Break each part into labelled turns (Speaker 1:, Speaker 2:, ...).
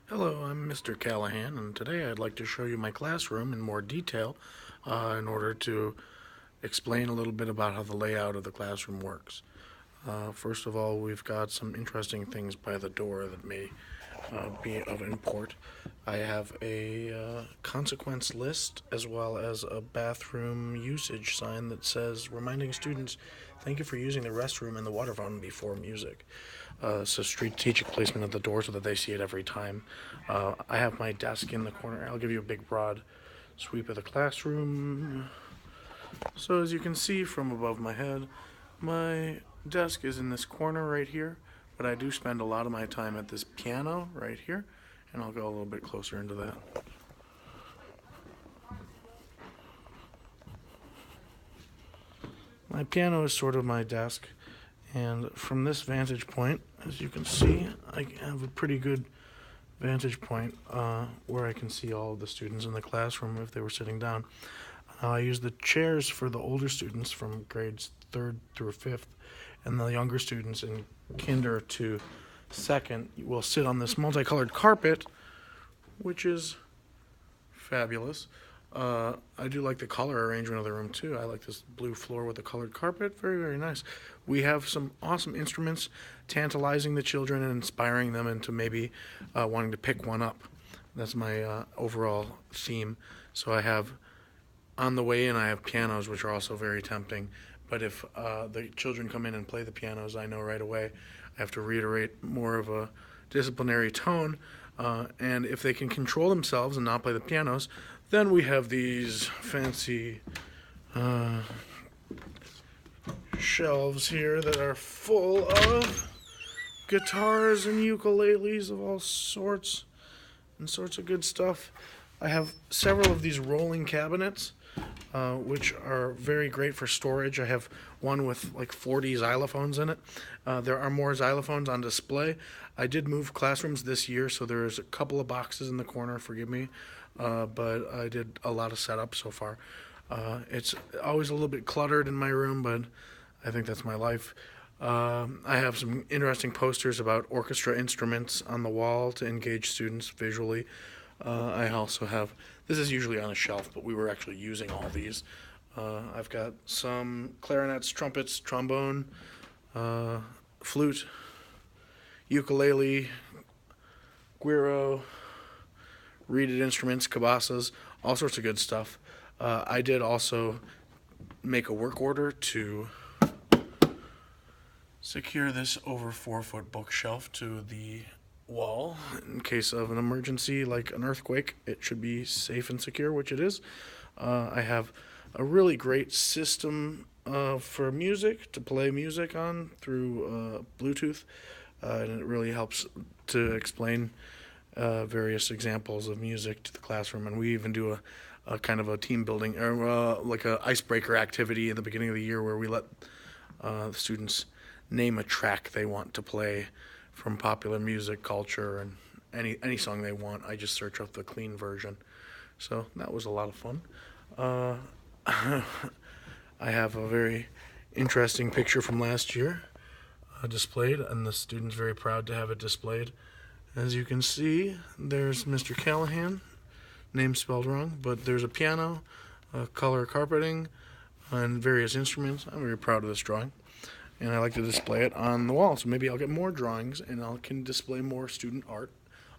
Speaker 1: Hello, I'm Mr. Callahan, and today I'd like to show you my classroom in more detail in order to explain a little bit about how the layout of the classroom works. First of all, we've got some interesting things by the door that may be of import. I have a consequence list as well as a bathroom usage sign that says, reminding students, thank you for using the restroom and the water fountain before music. So strategic placement at the door so that they see it every time. I have my desk in the corner. I'll give you a big broad sweep of the classroom. So as you can see from above my head, my desk is in this corner right here, but I do spend a lot of my time at this piano right here, and I'll go a little bit closer into that. My piano is sort of my desk, and from this vantage point, as you can see, I have a pretty good vantage point where I can see all of the students in the classroom if they were sitting down. I use the chairs for the older students from grades 3rd through 5th, and the younger students in kinder to 2nd will sit on this multicolored carpet, which is fabulous. I do like the color arrangement of the room too. I like this blue floor with the colored carpet. Very, very nice. We have some awesome instruments, tantalizing the children and inspiring them into maybe wanting to pick one up. That's my overall theme. So I have on the way in, I have pianos, which are also very tempting. But if the children come in and play the pianos, I know right away I have to reiterate more of a disciplinary tone. And if they can control themselves and not play the pianos, then we have these fancy shelves here that are full of guitars and ukuleles of all sorts and sorts of good stuff. I have several of these rolling cabinets, which are very great for storage. I have one with like 40 xylophones in it. There are more xylophones on display. I did move classrooms this year, so there's a couple of boxes in the corner, forgive me, but I did a lot of setup so far. It's always a little bit cluttered in my room, but I think that's my life. I have some interesting posters about orchestra instruments on the wall to engage students visually. I also have, this is usually on a shelf, but we were actually using all these. I've got some clarinets, trumpets, trombone, flute, ukulele, guiro, reeded instruments, cabasas, all sorts of good stuff. I did also make a work order to secure this over 4-foot bookshelf to the wall in case of an emergency like an earthquake. It should be safe and secure, which it is. I have a really great system for music to play music on through Bluetooth, and it really helps to explain various examples of music to the classroom. And we even do a kind of a team building or like a icebreaker activity at the beginning of the year where we let the students name a track they want to play from popular music, culture, and any song they want. I just search up the clean version. So that was a lot of fun. I have a very interesting picture from last year displayed, and the student's very proud to have it displayed. As you can see, there's Mr. Callahan, name spelled wrong, but there's a piano, color carpeting, and various instruments. I'm very proud of this drawing, and I like to display it on the wall. So maybe I'll get more drawings, and I can display more student art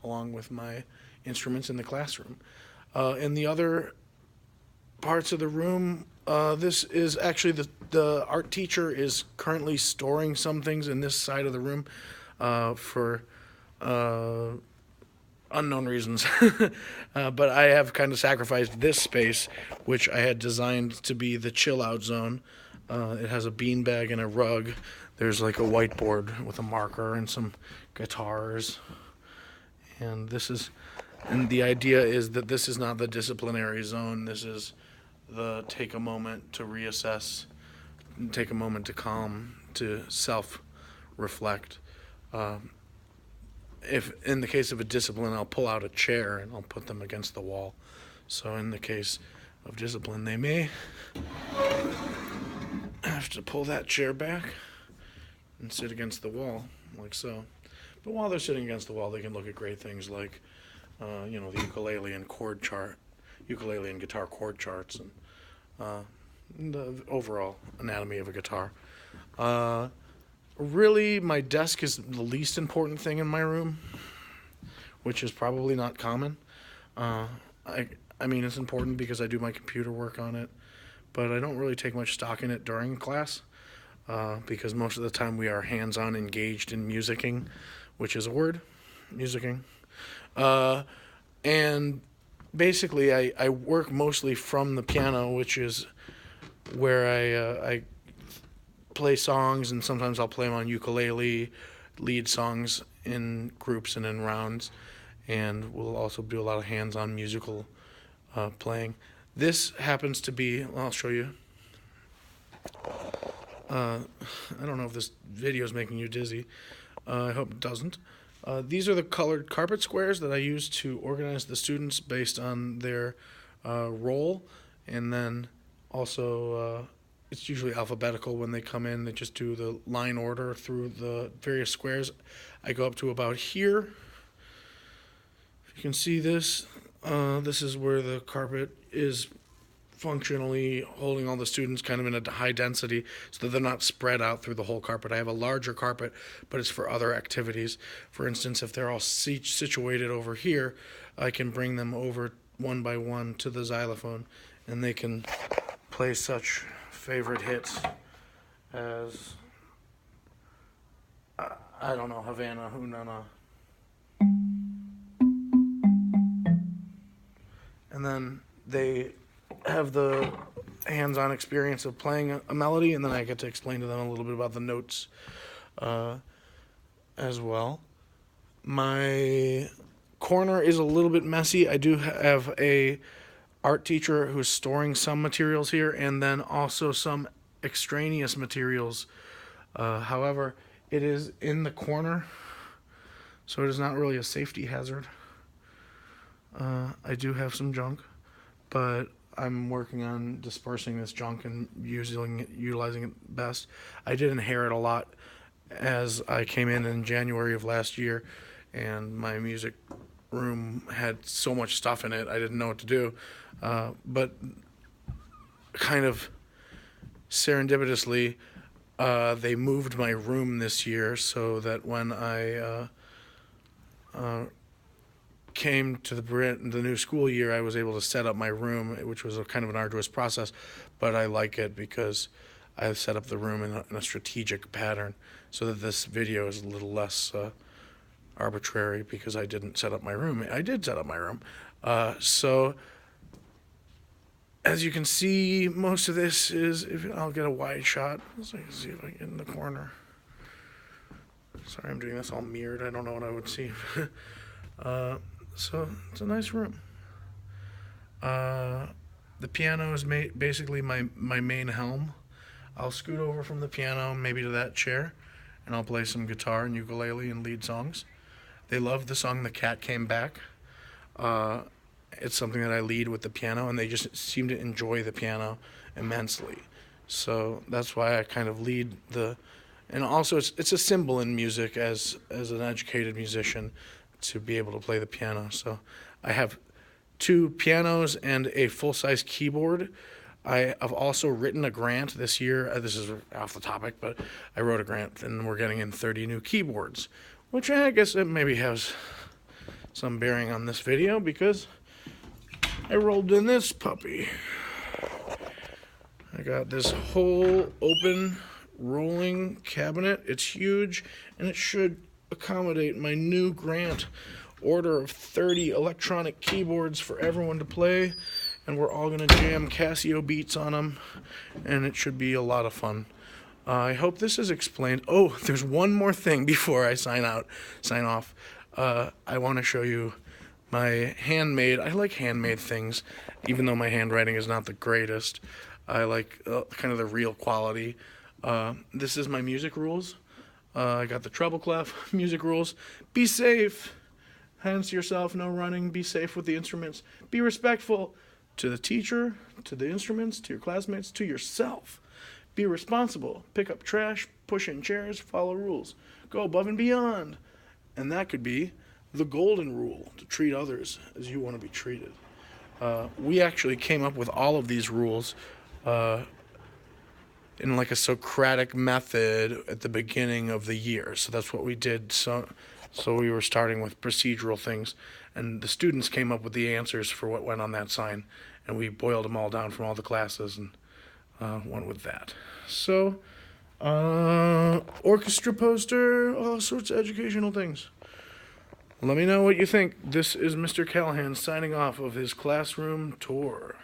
Speaker 1: along with my instruments in the classroom. In the other parts of the room, this is actually the art teacher is currently storing some things in this side of the room for unknown reasons. But I have kind of sacrificed this space, which I had designed to be the chill out zone. It has a beanbag and a rug. There's like a whiteboard with a marker and some guitars. And the idea is that this is not the disciplinary zone. This is the take a moment to reassess, take a moment to calm, to self-reflect. If in the case of a discipline, I'll pull out a chair and I'll put them against the wall. So in the case of discipline, they may have to pull that chair back and sit against the wall, like so. But while they're sitting against the wall, they can look at great things like, the ukulele and guitar chord charts, and the overall anatomy of a guitar. Really, my desk is the least important thing in my room, which is probably not common. I mean, it's important because I do my computer work on it, but I don't really take much stock in it during class, because most of the time we are hands-on engaged in musicking, which is a word, musicking. And basically, I work mostly from the piano, which is where I play songs, and sometimes I'll play them on ukulele, lead songs in groups and in rounds, and we'll also do a lot of hands-on musical playing. This happens to be, I'll show you. I don't know if this video is making you dizzy. I hope it doesn't. These are the colored carpet squares that I use to organize the students based on their role, and then also it's usually alphabetical when they come in. They just do the line order through the various squares. I go up to about here. If you can see this, this is where the carpet is functionally holding all the students kind of in a high density so that they're not spread out through the whole carpet. I have a larger carpet, but it's for other activities. For instance, if they're all situated over here, I can bring them over one by one to the xylophone, and they can play such favorite hits as, I don't know, Havana, Hunana. And then they have the hands-on experience of playing a melody, and then I get to explain to them a little bit about the notes as well. My corner is a little bit messy. I do have a art teacher who's storing some materials here, and then also some extraneous materials. However, it is in the corner, so it is not really a safety hazard. I do have some junk, but I'm working on dispersing this junk and utilizing it best. I did inherit a lot as I came in January of last year, and my music room had so much stuff in it, I didn't know what to do. But kind of serendipitously, they moved my room this year so that when I came to the new school year, I was able to set up my room, which was a kind of an arduous process, but I like it because I've set up the room in a strategic pattern so that this video is a little less arbitrary because I didn't set up my room. I did set up my room. So as you can see, most of this is, I'll get a wide shot so I can see if I get in the corner. Sorry, I'm doing this all mirrored. I don't know what I would see. So it's a nice room. The piano is basically my main helm. I'll scoot over from the piano maybe to that chair, and I'll play some guitar and ukulele and lead songs. They love the song "The Cat Came Back." It's something that I lead with the piano, and they just seem to enjoy the piano immensely. So that's why I kind of lead and also it's a symbol in music as an educated musician to be able to play the piano. So I have 2 pianos and a full-size keyboard. I have also written a grant this year. This is off the topic, but I wrote a grant, and we're getting in 30 new keyboards, which I guess it maybe has some bearing on this video because I rolled in this puppy. I got this whole open rolling cabinet. It's huge, and it should accommodate my new grant order of 30 electronic keyboards for everyone to play, and we're all going to jam Casio beats on them, and it should be a lot of fun. I hope this is explained. Oh, there's one more thing before I sign off. I want to show you my handmade. I like handmade things, even though my handwriting is not the greatest. I like kind of the real quality. This is my music rules. I got the treble clef, music rules. Be safe. Hands to yourself, no running. Be safe with the instruments. Be respectful to the teacher, to the instruments, to your classmates, to yourself. Be responsible. Pick up trash, push in chairs, follow rules. Go above and beyond. And that could be the golden rule, to treat others as you want to be treated. We actually came up with all of these rules in like a Socratic method at the beginning of the year. So that's what we did. So we were starting with procedural things, and the students came up with the answers for what went on that sign, and we boiled them all down from all the classes and went with that. So, orchestra poster, all sorts of educational things. Let me know what you think. This is Mr. Callahan signing off of his classroom tour.